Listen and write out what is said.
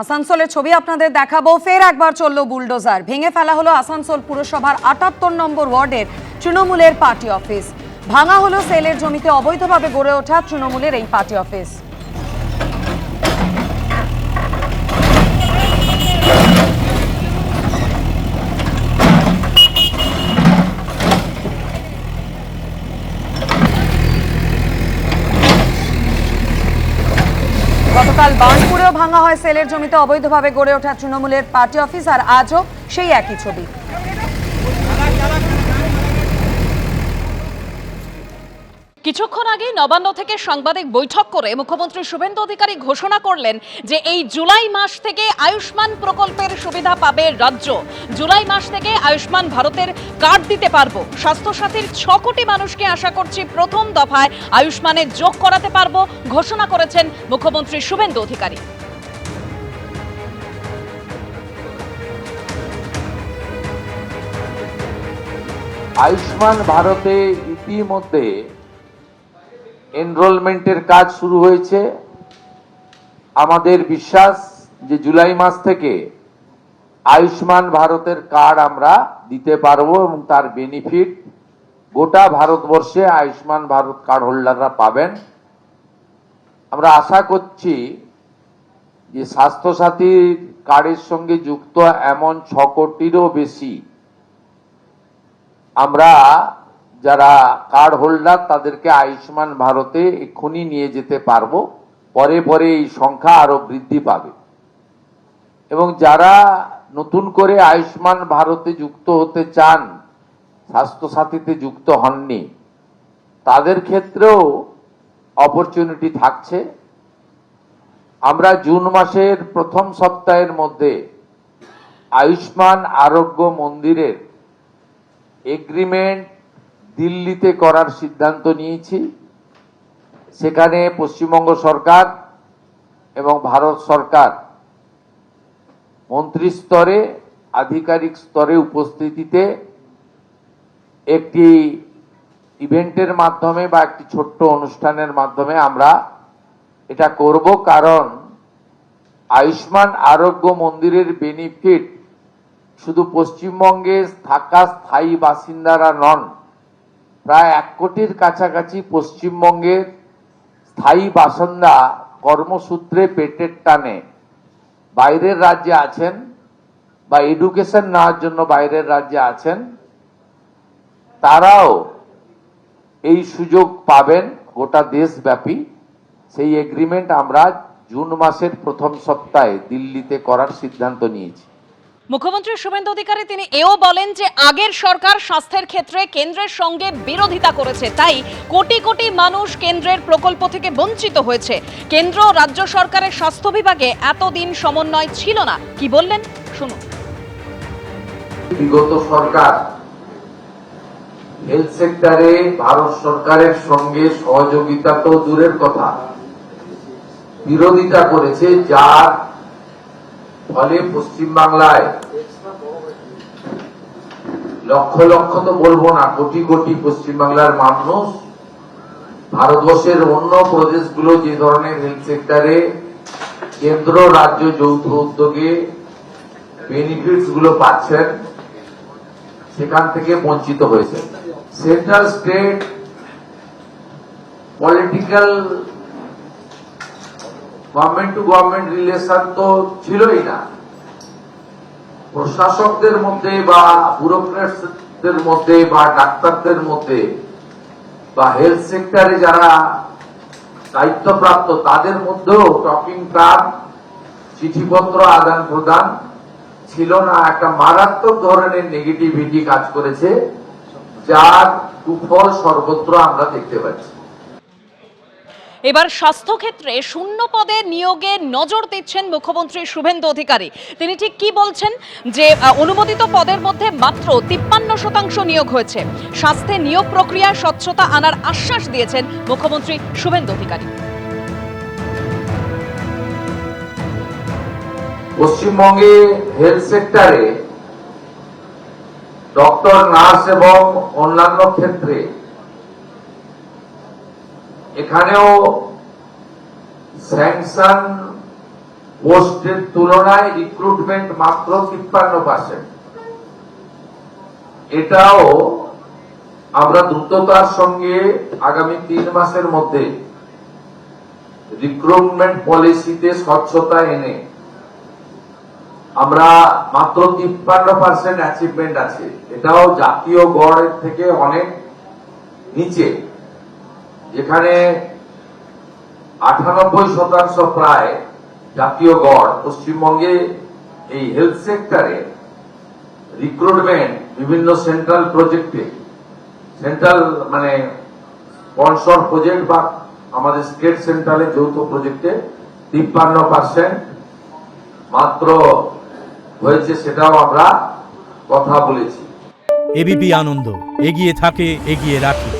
আসানসোলের ছবি আপনাদের দেখাবো। ফের একবার চলল বুলডোজার, ভেঙে ফেলা হলো আসানসোল পুরসভার ৭৮ নম্বর ওয়ার্ডের তৃণমূলের পার্টি অফিস। ভাঙা হলো সেলের জমিতে অবৈধভাবে গড়ে ওঠা তৃণমূলের এই পার্টি অফিস। গতকাল বার্নপুরেও ভাঙা হয় সেলের জমিতে অবৈধভাবে গড়ে ওঠা তৃণমূলের পার্টি অফিস, আর আজও সেই একই ছবি। কিছুক্ষণ আগে নবান্ন থেকে সাংবাদিক বৈঠক করে মুখ্যমন্ত্রী শুভেন্দু অধিকারী ঘোষণা করলেন যে এই জুলাই মাস থেকে আয়ুষ্মান প্রকল্পের সুবিধা পাবে রাজ্য। জুলাই মাস থেকে আয়ুষ্মান ভারতের কার্ড দিতে পারবো। স্বাস্থ্যসাথীর ৬ কোটি মানুষকে আশা করছি প্রথম দফায় আয়ুষ্মানে যোগ করাতে পারবো, ঘোষণা করেছেন মুখ্যমন্ত্রী শুভেন্দু অধিকারী। আয়ুষ্মান ভারতে ইতিমধ্যে এনরোলমেন্টের কাজ শুরু হয়েছে। আমাদের বিশ্বাস যে জুলাই মাস থেকে আয়ুষ্মান ভারতের কার্ড আমরা দিতে পারবো এবং তার বেনিফিট গোটা ভারতবর্ষে আয়ুষ্মান ভারত কার্ড হোল্ডাররা পাবেন। আমরা আশা করছি যে স্বাস্থ্যসাথী কার্ডের সঙ্গে যুক্ত এমন ৬ কোটিরও বেশি আমরা যারা কার্ড হোল্ডার তাদেরকে আয়ুষ্মান ভারতে এক্ষুনি নিয়ে যেতে পারবো। পরে পরে এই সংখ্যা আরো বৃদ্ধি পাবে এবং যারা নতুন করে আয়ুষ্মান ভারতে যুক্ত হতে চান, স্বাস্থ্যসাথীতে যুক্ত হননি, তাদের ক্ষেত্রেও অপরচুনিটি থাকছে। আমরা জুন মাসের প্রথম সপ্তাহের মধ্যে আয়ুষ্মান আরোগ্য মন্দিরের এগ্রিমেন্ট দিল্লিতে করার সিদ্ধান্ত নিয়েছি। সেখানে পশ্চিমবঙ্গ সরকার এবং ভারত সরকার মন্ত্রী স্তরে, আধিকারিক স্তরে উপস্থিতিতে একটি ইভেন্টের মাধ্যমে বা একটি ছোট্ট অনুষ্ঠানের মাধ্যমে আমরা এটা করব। কারণ আয়ুষ্মান আরোগ্য মন্দিরের বেনিফিট শুধু পশ্চিমবঙ্গে থাকা স্থায়ী বাসিন্দারা নন, প্রায় ১ কোটির কাছাকাছি পশ্চিমবঙ্গের স্থায়ী বাসিন্দা কর্মসূত্রে পেটের টানে বাইরের রাজ্যে আছেন বা এডুকেশন নেওয়ার জন্য বাইরের রাজ্যে আছেন, তারাও এই সুযোগ পাবেন গোটা দেশব্যাপী। সেই এগ্রিমেন্ট আমরা জুন মাসের প্রথম সপ্তাহে দিল্লিতে করার সিদ্ধান্ত নিয়েছি। মুখ্যমন্ত্রী শুভেন্দু অধিকারী তিনি এও বলেন যে আগের সরকার স্বাস্থ্যের ক্ষেত্রে কেন্দ্রের সঙ্গে বিরোধিতা করেছে, তাই কোটি কোটি মানুষ কেন্দ্রের প্রকল্প থেকে বঞ্চিত হয়েছে। কেন্দ্র ও রাজ্য সরকারের স্বাস্থ্য বিভাগে এতদিন সমন্বয় ছিল না। কি বললেন শুনুন। বিগত সরকার হেলথ সেক্টরে ভারত সরকারের সঙ্গে সহযোগিতা তো দূরের কথা, বিরোধিতা করেছে, যার ফলে পশ্চিমবাংলায় লক্ষ লক্ষ তো বলবো না, কোটি কোটি পশ্চিমবাংলার মানুষ ভারতবর্ষের অন্য প্রদেশগুলো যে ধরনের হেলথ সেক্টরে কেন্দ্র রাজ্য যৌথ উদ্যোগে বেনিফিটস গুলো পাচ্ছেন, সেখান থেকে বঞ্চিত হয়েছে। Central state political government to government relation তো ছিলই না। প্রশাসকদের মধ্যে বা ব্যুরোক্রেটসদের মধ্যে বা ডাক্তারদের মধ্যে বা হেলথ সেক্টরে যারা দায়িত্বপ্রাপ্ত তাদের মধ্যেও টকিং টার্ম, চিঠিপত্র আদান প্রদান ছিল না। একটা মারাত্মক ধরনের নেগেটিভিটি কাজ করেছে, যার কুফল সর্বত্র আমরা দেখতে পাচ্ছি। এবার স্বাস্থ্যক্ষেত্রে শূন্য পদে নিয়োগে নজর দিচ্ছেন মুখ্যমন্ত্রী শুভেন্দু অধিকারী। তিনি ঠিক কি বলছেন যে অনুমোদিত পদের মধ্যে মাত্র ৫৩% নিয়োগ হয়েছে। স্বাস্থ্যে নিয়োগ প্রক্রিয়ায় স্বচ্ছতা আনার আশ্বাস দিয়েছেন মুখ্যমন্ত্রী শুভেন্দু অধিকারী। পশ্চিমবঙ্গে হেলথ সেক্টরে ডক্টর, নার্স এবং অন্যান্য ক্ষেত্রে এখানেও স্যাংশন পোস্টের তুলনায় রিক্রুটমেন্ট মাত্র 53%। এটাও আমরা দ্রুততার সঙ্গে আগামী 3 মাসের মধ্যে রিক্রুটমেন্ট পলিসিতে স্বচ্ছতা এনে আমরা মাত্র 53% অ্যাচিভমেন্ট আছে, এটাও জাতীয় গড়ের থেকে অনেক নিচে, যেখানে 98% প্রায় জাতীয় গড়। পশ্চিমবঙ্গে এই হেলথ সেক্টরে রিক্রুটমেন্ট বিভিন্ন সেন্ট্রাল প্রজেক্টে, সেন্ট্রাল মানে স্পন্সর প্রজেক্ট বা আমাদের স্টেট সেন্ট্রালের যৌথ প্রজেক্টে 53% মাত্র হয়েছে, সেটাও আমরা কথা বলেছি। এবিপি আনন্দ, এগিয়ে থাকে, এগিয়ে রাখে।